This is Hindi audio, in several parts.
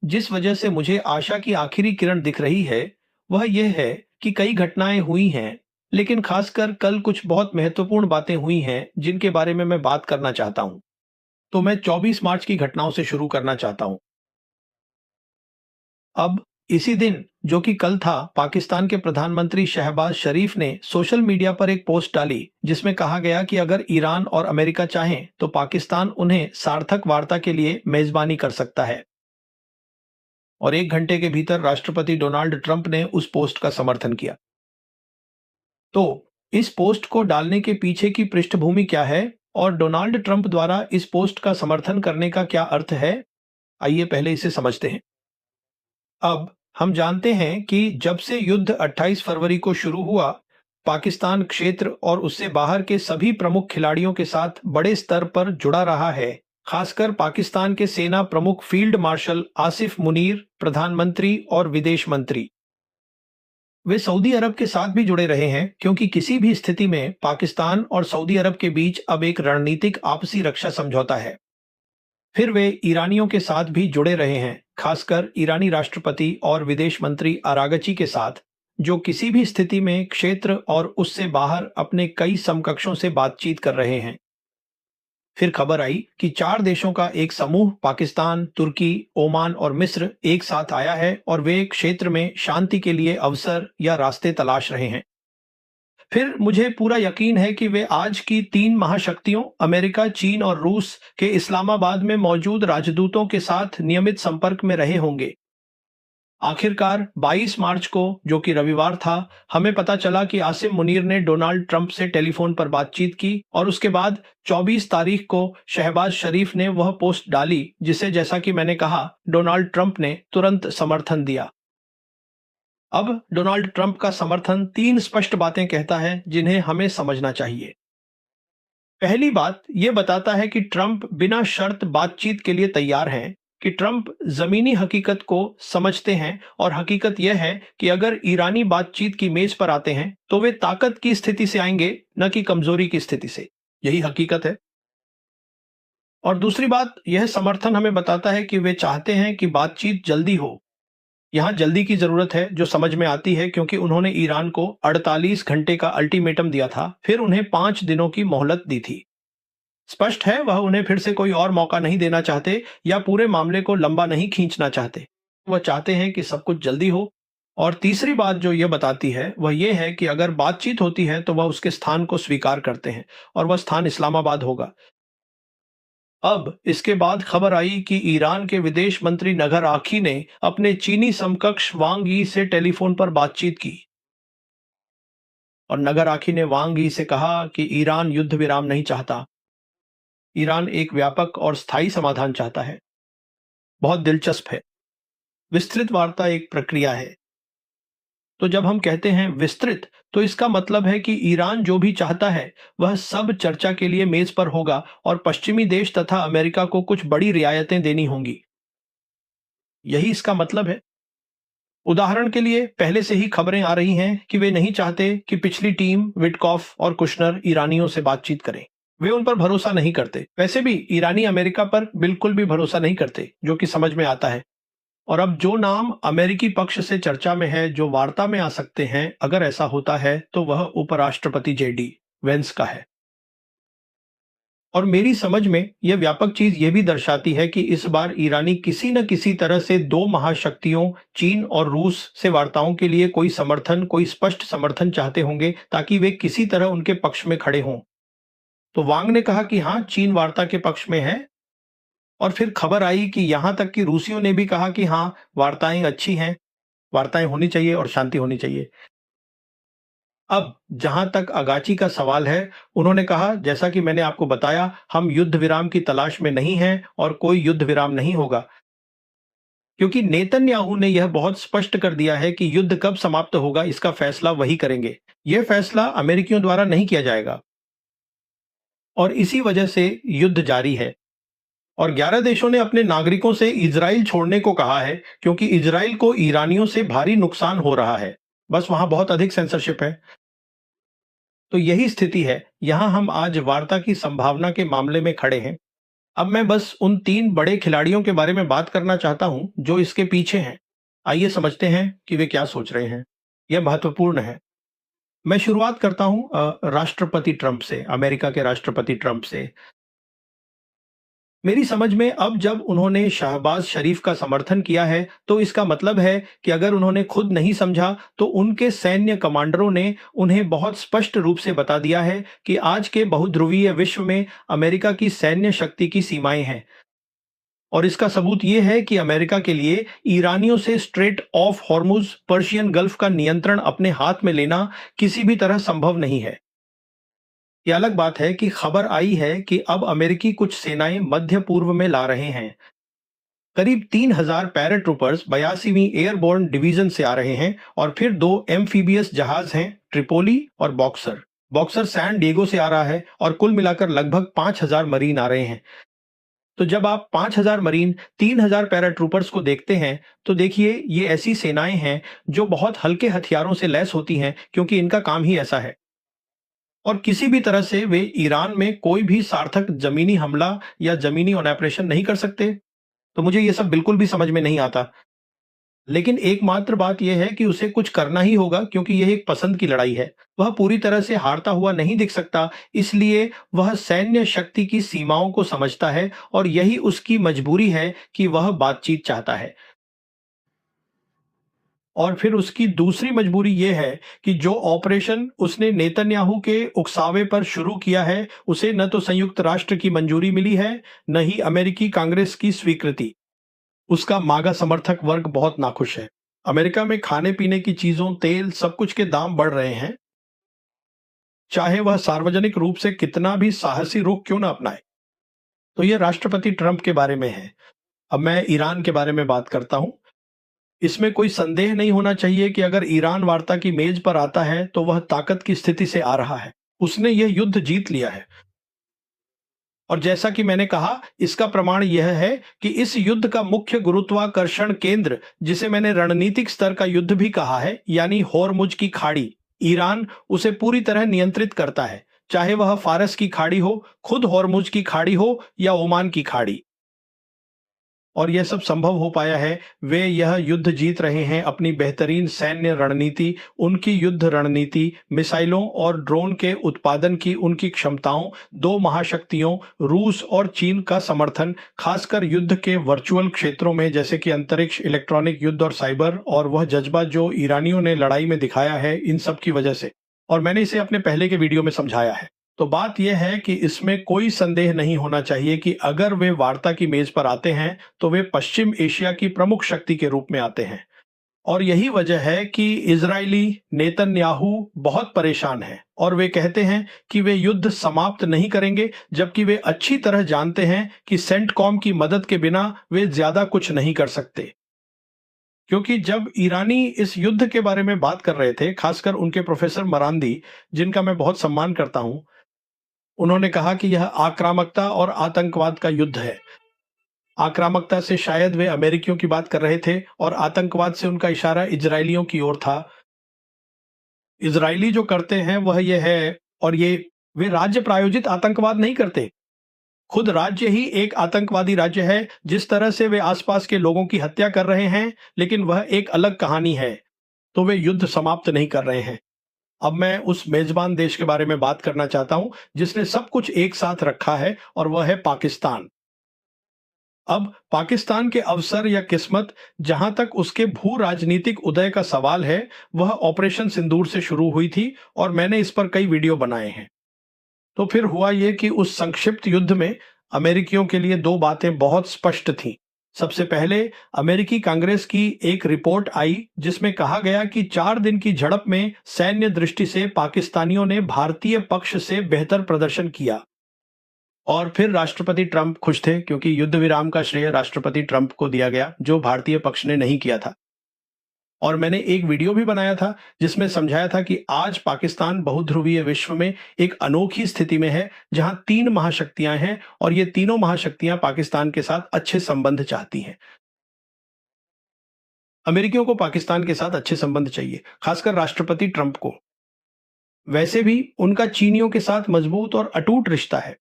जिस वजह से मुझे आशा की आखिरी किरण दिख रही है, वह यह है कि कई घटनाएं हुई हैं, लेकिन खासकर कल कुछ बहुत महत्वपूर्ण बातें हुई हैं, जिनके बारे में मैं बात करना चाहता हूं। तो मैं 24 मार्च की घटनाओं से शुरू करना चाहता हूं। अब इसी दिन, जो कि कल था, पाकिस्तान के प्रधानमंत्री शहबाज शरीफ ने सोशल मीडिया पर एक पोस्ट डाली, जिसमें कहा गया कि अगर ईरान और अमेरिका चाहें, तो पाकिस्तान उन्हें सार्थक वार्ता के लिए मेजबानी कर सकता है। और 1 घंटे के भीतर राष्ट्रपति डोनाल्ड ट्रंप ने उस पोस्ट का समर्थन किया। तो इस पोस्ट को डालने के पीछे की पृष्ठभूमि क्या है और डोनाल्ड ट्रंप द्वारा इस पोस्ट का समर्थन करने का क्या अर्थ है? आइए पहले इसे समझते हैं। अब हम जानते हैं कि जब से युद्ध 28 फरवरी को शुरू हुआ, पाकिस्तान क्षेत्र और उससे बाहर के सभी प्रमुख खिलाड़ियों के साथ बड़े स्तर पर जुड़ा रहा है। खासकर पाकिस्तान के सेना प्रमुख फील्ड मार्शल आसिफ मुनीर, प्रधानमंत्री और विदेश मंत्री, वे सऊदी अरब के साथ भी जुड़े रहे हैं, क्योंकि किसी भी स्थिति में पाकिस्तान और सऊदी अरब के बीच अब एक रणनीतिक आपसी रक्षा समझौता है। फिर वे ईरानियों के साथ भी जुड़े रहे हैं, खासकर ईरानी राष्ट्रपति और विदेश मंत्री आरागची के साथ, जो किसी भी स्थिति में क्षेत्र और उससे बाहर अपने कई समकक्षों से बातचीत कर रहे हैं। फिर खबर आई कि 4 देशों का एक समूह पाकिस्तान, तुर्की, ओमान और मिस्र एक साथ आया है और वे क्षेत्र में शांति के लिए अवसर या रास्ते तलाश रहे हैं। फिर मुझे पूरा यकीन है कि वे आज की 3 महाशक्तियों अमेरिका, चीन और रूस के इस्लामाबाद में मौजूद राजदूतों के साथ नियमित संपर्क में रहे होंगे। आखिरकार 22 मार्च को, जो कि रविवार था, हमें पता चला कि आसिम मुनीर ने डोनाल्ड ट्रंप से टेलीफोन पर बातचीत की और उसके बाद 24 तारीख को शहबाज शरीफ ने वह पोस्ट डाली, जिसे, जैसा कि मैंने कहा, डोनाल्ड ट्रंप ने तुरंत समर्थन दिया। अब डोनाल्ड ट्रंप का समर्थन 3 स्पष्ट बातें कहता है, जिन्हें हमें समझना चाहिए। पहली बात यह बताता है कि ट्रंप बिना शर्त बातचीत के लिए तैयार हैं, कि ट्रंप जमीनी हकीकत को समझते हैं और हकीकत यह है कि अगर ईरानी बातचीत की मेज पर आते हैं, तो वे ताकत की स्थिति से आएंगे, न कि कमजोरी की स्थिति से। यही हकीकत है। और दूसरी बात, यह समर्थन हमें बताता है कि वे चाहते हैं कि बातचीत जल्दी हो। यहाँ जल्दी की जरूरत है, जो समझ में आती है, क्योंकि उन्होंने ईरान को 48 घंटे का अल्टीमेटम दिया था, फिर उन्हें 5 दिनों की मोहलत दी थी। स्पष्ट है, वह उन्हें फिर से कोई और मौका नहीं देना चाहते या पूरे मामले को लंबा नहीं खींचना चाहते। वह चाहते हैं कि सब कुछ जल्दी हो। और तीसरी बात जो यह बताती है, वह यह है कि अगर बातचीत होती है, तो वह उसके स्थान को स्वीकार करते हैं और वह स्थान इस्लामाबाद होगा। अब इसके बाद खबर आई कि ईरान के विदेश मंत्री नगर आखी ने अपने चीनी समकक्ष वांग यी से टेलीफोन पर बातचीत की और नगर आखी ने वांग यी से कहा कि ईरान युद्ध विराम नहीं चाहता। ईरान एक व्यापक और स्थायी समाधान चाहता है। बहुत दिलचस्प है। विस्तृत वार्ता एक प्रक्रिया है। तो जब हम कहते हैं विस्तृत, तो इसका मतलब है कि ईरान जो भी चाहता है, वह सब चर्चा के लिए मेज पर होगा और पश्चिमी देश तथा अमेरिका को कुछ बड़ी रियायतें देनी होंगी। यही इसका मतलब है। उदाहरण के लिए, पहले से ही खबरें आ रही हैं कि वे नहीं चाहते कि पिछली टीम विटकॉफ और कुशनर ईरानियों से बातचीत करें। वे उन पर भरोसा नहीं करते। वैसे भी ईरानी अमेरिका पर बिल्कुल भी भरोसा नहीं करते, जो कि समझ में आता है। और अब जो नाम अमेरिकी पक्ष से चर्चा में है, जो वार्ता में आ सकते हैं अगर ऐसा होता है, तो वह उपराष्ट्रपति जेडी वेंस का है। और मेरी समझ में यह व्यापक चीज यह भी दर्शाती है कि इस बार ईरानी किसी न किसी तरह से 2 महाशक्तियों चीन और रूस से वार्ताओं के लिए कोई स्पष्ट समर्थन चाहते होंगे, ताकि वे किसी तरह उनके पक्ष में खड़े हों। तो वांग ने कहा कि हाँ, चीन वार्ता के पक्ष में है। और फिर खबर आई कि यहां तक कि रूसियों ने भी कहा कि हाँ, वार्ताएं अच्छी हैं, वार्ताएं होनी चाहिए और शांति होनी चाहिए। अब जहां तक अगाची का सवाल है, उन्होंने कहा, जैसा कि मैंने आपको बताया, हम युद्ध विराम की तलाश में नहीं हैं और कोई युद्ध विराम नहीं होगा, क्योंकि नेतन्याहू ने यह बहुत स्पष्ट कर दिया है कि युद्ध कब समाप्त होगा, इसका फैसला वही करेंगे। यह फैसला अमेरिकियों द्वारा नहीं किया जाएगा और इसी वजह से युद्ध जारी है। और 11 देशों ने अपने नागरिकों से इजराइल छोड़ने को कहा है, क्योंकि इजराइल को ईरानियों से भारी नुकसान हो रहा है। बस वहां बहुत अधिक सेंसरशिप है। तो यही स्थिति है। यहां हम आज वार्ता की संभावना के मामले में खड़े हैं। अब मैं बस उन 3 बड़े खिलाड़ियों के बारे में बात करना चाहता हूं जो इसके पीछे हैं। आइए समझते हैं कि वे क्या सोच रहे हैं। यह महत्वपूर्ण है। मैं शुरुआत करता हूं राष्ट्रपति ट्रंप से, अमेरिका के राष्ट्रपति ट्रंप से। मेरी समझ में अब जब उन्होंने शहबाज शरीफ का समर्थन किया है, तो इसका मतलब है कि अगर उन्होंने खुद नहीं समझा, तो उनके सैन्य कमांडरों ने उन्हें बहुत स्पष्ट रूप से बता दिया है कि आज के बहुध्रुवीय विश्व में अमेरिका की सैन्य शक्ति की सीमाएं हैं। और इसका सबूत ये है कि अमेरिका के लिए ईरानियों से straight of Hormuz, Persian gulf का नियंत्रण अपने हाथ में लेना किसी भी तरह संभव नहीं है। ये अलग बात है कि खबर आई है कि अब अमेरिकी कुछ सेनाएं मध्य पूर्व में ला रहे हैं। करीब 3,000 पैराट्रूपर्स 82वीं एयरबोर्न डिवीजन से आ रहे हैं और फिर 2 एम्फीबियस जहाज हैं, ट्रिपोली और बॉक्सर। बॉक्सर सैन डिएगो से आ रहा है और कुल मिलाकर लगभग 5,000 मरीन आ रहे हैं। तो जब आप 5,000 मरीन, 3,000 पैराट्रूपर्स को देखते हैं, तो देखिए ये ऐसी सेनाएं हैं जो बहुत हल्के हथियारों से लैस होती हैं, क्योंकि इनका काम ही ऐसा है। और किसी भी तरह से वे ईरान में कोई भी सार्थक जमीनी हमला या जमीनी ऑपरेशन नहीं कर सकते। तो मुझे ये सब बिल्कुल भी समझ में नहीं आता। लेकिन एकमात्र बात यह है कि उसे कुछ करना ही होगा, क्योंकि यह एक पसंद की लड़ाई है। वह पूरी तरह से हारता हुआ नहीं दिख सकता, इसलिए वह सैन्य शक्ति की सीमाओं को समझता है और यही उसकी मजबूरी है कि वह बातचीत चाहता है। और फिर उसकी दूसरी मजबूरी ये है कि जो ऑपरेशन उसने नेतन्याहू के उकसावे पर शुरू किया है, उसे न तो संयुक्त राष्ट्र की मंजूरी मिली है, न ही अमेरिकी कांग्रेस की स्वीकृति। उसका मागा समर्थक वर्ग बहुत नाखुश है। अमेरिका में खाने पीने की चीजों, तेल, सब कुछ के दाम बढ़ रहे हैं, चाहे वह सार्वजनिक रूप से कितना भी साहसी रुख क्यों ना अपनाए। तो यह राष्ट्रपति ट्रंप के बारे में है। अब मैं ईरान के बारे में बात करता हूं। इसमें कोई संदेह नहीं होना चाहिए कि अगर ईरान वार्ता की मेज पर आता है, तो वह ताकत की स्थिति से आ रहा है। उसने यह युद्ध जीत लिया है। और जैसा कि मैंने कहा, इसका प्रमाण यह है कि इस युद्ध का मुख्य गुरुत्वाकर्षण केंद्र, जिसे मैंने रणनीतिक स्तर का युद्ध भी कहा है, यानी होर्मुज की खाड़ी, ईरान उसे पूरी तरह नियंत्रित करता है, चाहे वह फारस की खाड़ी हो, खुद होर्मुज की खाड़ी हो या ओमान की खाड़ी। और यह सब संभव हो पाया है, वे यह युद्ध जीत रहे हैं अपनी बेहतरीन सैन्य रणनीति, उनकी युद्ध रणनीति, मिसाइलों और ड्रोन के उत्पादन की उनकी क्षमताओं, दो महाशक्तियों रूस और चीन का समर्थन, खासकर युद्ध के वर्चुअल क्षेत्रों में जैसे कि अंतरिक्ष, इलेक्ट्रॉनिक युद्ध और साइबर, और वह जज्बा जो ईरानियों ने लड़ाई में दिखाया है, इन सब की वजह से। और मैंने इसे अपने पहले के वीडियो में समझाया है। तो बात यह है कि इसमें कोई संदेह नहीं होना चाहिए कि अगर वे वार्ता की मेज पर आते हैं, तो वे पश्चिम एशिया की प्रमुख शक्ति के रूप में आते हैं। और यही वजह है कि इजरायली नेतन्याहू बहुत परेशान हैं और वे कहते हैं कि वे युद्ध समाप्त नहीं करेंगे, जबकि वे अच्छी तरह जानते हैं कि सेंटकॉम की मदद के बिना वे ज्यादा कुछ नहीं कर सकते। क्योंकि जब ईरानी इस युद्ध के बारे में बात कर रहे थे, खासकर उनके प्रोफेसर मरांदी, जिनका मैं बहुत सम्मान करता हूं, उन्होंने कहा कि यह आक्रामकता और आतंकवाद का युद्ध है। आक्रामकता से शायद वे अमेरिकियों की बात कर रहे थे और आतंकवाद से उनका इशारा इजरायलियों की ओर था। इजरायली जो करते हैं वह यह है, और ये वे राज्य प्रायोजित आतंकवाद नहीं करते। खुद राज्य ही एक आतंकवादी राज्य है। जिस तरह से वे आसपास के लोगों की हत्या कर रहे हैं, लेकिन वह एक अलग कहानी है। तो वे युद्ध समाप्त नहीं कर रहे हैं। अब मैं उस मेजबान देश के बारे में बात करना चाहता हूं जिसने सब कुछ एक साथ रखा है, और वह है पाकिस्तान। अब पाकिस्तान के अवसर या किस्मत, जहां तक उसके भू राजनीतिक उदय का सवाल है, वह ऑपरेशन सिंदूर से शुरू हुई थी और मैंने इस पर कई वीडियो बनाए हैं। तो फिर हुआ यह कि उस संक्षिप्त युद्ध में अमेरिकियों के लिए दो बातें बहुत स्पष्ट थीं। सबसे पहले अमेरिकी कांग्रेस की एक रिपोर्ट आई जिसमें कहा गया कि 4 दिन की झड़प में सैन्य दृष्टि से पाकिस्तानियों ने भारतीय पक्ष से बेहतर प्रदर्शन किया। और फिर राष्ट्रपति ट्रंप खुश थे, क्योंकि युद्ध विराम का श्रेय राष्ट्रपति ट्रंप को दिया गया, जो भारतीय पक्ष ने नहीं किया था। और मैंने एक वीडियो भी बनाया था जिसमें समझाया था कि आज पाकिस्तान बहुध्रुवीय विश्व में एक अनोखी स्थिति में है, जहां 3 महाशक्तियां हैं और ये तीनों महाशक्तियां पाकिस्तान के साथ अच्छे संबंध चाहती हैं। अमेरिकियों को पाकिस्तान के साथ अच्छे संबंध चाहिए, खासकर राष्ट्रपति ट्रंप को। वैसे भी उनका चीनियों के साथ मजबूत और अटूट रिश्ता है।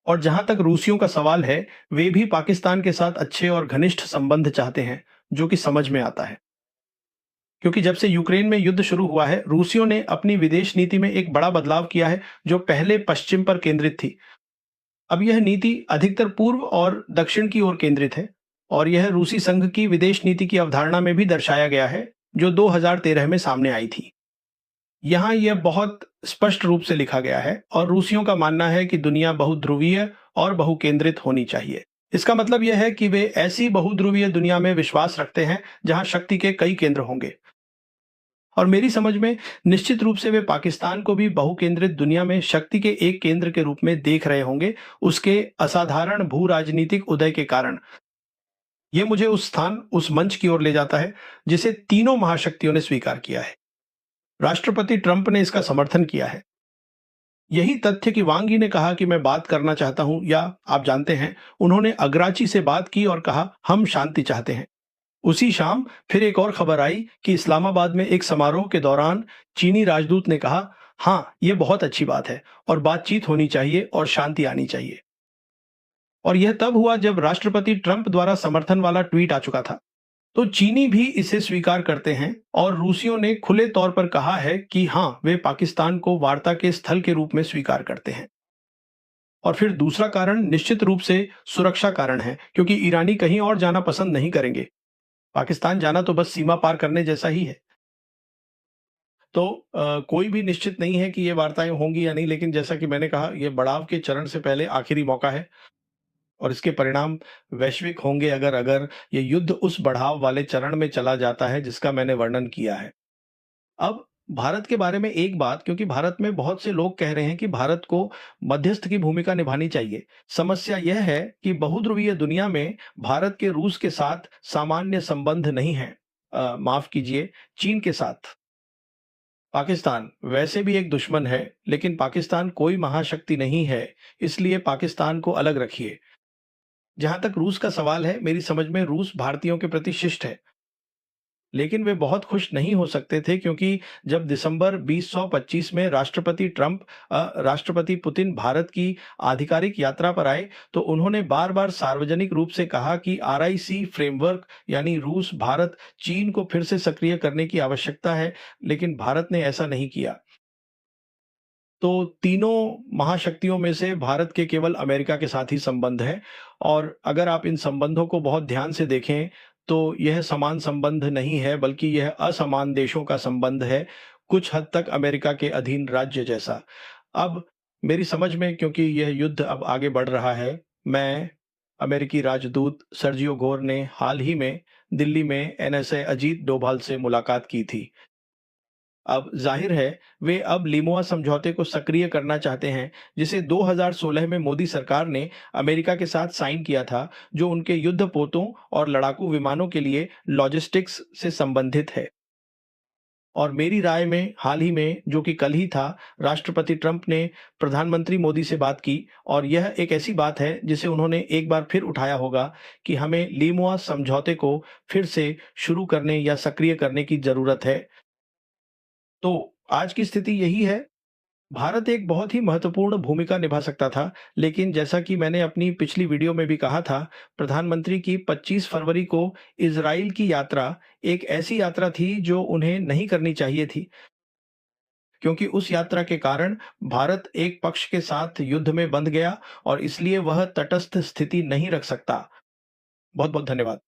और जहां तक रूसियों का सवाल है, वे भी पाकिस्तान के साथ अच्छे और घनिष्ठ संबंध चाहते हैं, जो कि समझ में आता है। क्योंकि जब से यूक्रेन में युद्ध शुरू हुआ है, रूसियों ने अपनी विदेश नीति में एक बड़ा बदलाव किया है, जो पहले पश्चिम पर केंद्रित थी। अब यह नीति अधिकतर पूर्व और दक्षिण की ओर केंद्रित है, और यह रूसी संघ की विदेश नीति की अवधारणा में भी दर्शाया गया है, जो 2013 में सामने आई थी। यहाँ यह बहुत स्पष्ट रूप से लिखा गया है, और रूसियों का मानना है कि दुनिया बहुध्रुवीय और बहुकेंद्रित होनी चाहिए। इसका मतलब यह है कि वे ऐसी बहुध्रुवीय दुनिया में विश्वास रखते हैं जहां शक्ति के कई केंद्र होंगे। और मेरी समझ में निश्चित रूप से वे पाकिस्तान को भी बहुकेंद्रित दुनिया में शक्ति के एक केंद्र के रूप में देख रहे होंगे, उसके असाधारण भू राजनीतिक उदय के कारण। ये मुझे उस स्थान, उस मंच की ओर ले जाता है जिसे तीनों महाशक्तियों ने स्वीकार किया है। राष्ट्रपति ट्रंप ने इसका समर्थन किया है। यही तथ्य कि वांग यी ने कहा कि मैं बात करना चाहता हूं, या आप जानते हैं, उन्होंने अगराची से बात की और कहा हम शांति चाहते हैं। उसी शाम फिर एक और खबर आई कि इस्लामाबाद में एक समारोह के दौरान चीनी राजदूत ने कहा, हाँ, ये बहुत अच्छी बात है और बातचीत होनी चाहिए और शांति आनी चाहिए। और यह तब हुआ जब राष्ट्रपति ट्रंप द्वारा समर्थन वाला ट्वीट आ चुका था। तो चीनी भी इसे स्वीकार करते हैं, और रूसियों ने खुले तौर पर कहा है कि हाँ, वे पाकिस्तान को वार्ता के स्थल के रूप में स्वीकार करते हैं। और फिर दूसरा कारण निश्चित रूप से सुरक्षा कारण है, क्योंकि ईरानी कहीं और जाना पसंद नहीं करेंगे। पाकिस्तान जाना तो बस सीमा पार करने जैसा ही है। तो कोई भी निश्चित नहीं है कि ये वार्ताएं होंगी या नहीं, लेकिन जैसा कि मैंने कहा, ये बढ़ाव के चरण से पहले आखिरी मौका है, और इसके परिणाम वैश्विक होंगे अगर अगर ये युद्ध उस बढ़ाव वाले चरण में चला जाता है जिसका मैंने वर्णन किया है। अब भारत के बारे में एक बात, क्योंकि भारत में बहुत से लोग कह रहे हैं कि भारत को मध्यस्थ की भूमिका निभानी चाहिए। समस्या यह है कि बहुध्रुवीय दुनिया में भारत के रूस के साथ सामान्य संबंध नहीं है। माफ कीजिए, चीन के साथ। पाकिस्तान वैसे भी एक दुश्मन है, लेकिन पाकिस्तान कोई महाशक्ति नहीं है, इसलिए पाकिस्तान को अलग रखिए। जहां तक रूस का सवाल है, मेरी समझ में रूस भारतीयों के प्रति शिष्ट है, लेकिन वे बहुत खुश नहीं हो सकते थे, क्योंकि जब दिसंबर 2025 में राष्ट्रपति पुतिन भारत की आधिकारिक यात्रा पर आए, तो उन्होंने बार-बार सार्वजनिक रूप से कहा कि आरआईसी फ्रेमवर्क, यानी रूस, भारत, चीन को फिर से सक्रिय करने की आवश्यकता है, लेकिन भारत ने ऐसा नहीं किया। तो तीनों महाशक्तियों में से भारत के केवल अमेरिका के साथ ही संबंध है, और अगर आप इन संबंधों को बहुत ध्यान से देखें, तो यह समान संबंध नहीं है, बल्कि यह असमान देशों का संबंध है, कुछ हद तक अमेरिका के अधीन राज्य जैसा। अब मेरी समझ में, क्योंकि यह युद्ध अब आगे बढ़ रहा है, मैं अमेरिकी राजदूत सर्जियो गोर ने हाल ही में दिल्ली में एनएसए अजीत डोभाल से मुलाकात की थी। अब जाहिर है, वे अब लिमुआ समझौते को सक्रिय करना चाहते हैं, जिसे 2016 में मोदी सरकार ने अमेरिका के साथ साइन किया था, जो उनके युद्धपोतों और लड़ाकू विमानों के लिए लॉजिस्टिक्स से संबंधित है। और मेरी राय में हाल ही में, जो कि कल ही था, राष्ट्रपति ट्रंप ने प्रधानमंत्री मोदी से बात की, और यह एक ऐसी बात है जिसे उन्होंने एक बार फिर उठाया होगा कि हमें लिमुआ समझौते को फिर से शुरू करने या सक्रिय करने की जरूरत है। तो आज की स्थिति यही है। भारत एक बहुत ही महत्वपूर्ण भूमिका निभा सकता था, लेकिन जैसा कि मैंने अपनी पिछली वीडियो में भी कहा था, प्रधानमंत्री की 25 फरवरी को इज़राइल की यात्रा एक ऐसी यात्रा थी जो उन्हें नहीं करनी चाहिए थी, क्योंकि उस यात्रा के कारण भारत एक पक्ष के साथ युद्ध में बंध गया, और इसलिए वह तटस्थ स्थिति नहीं रख सकता। बहुत-बहुत धन्यवाद।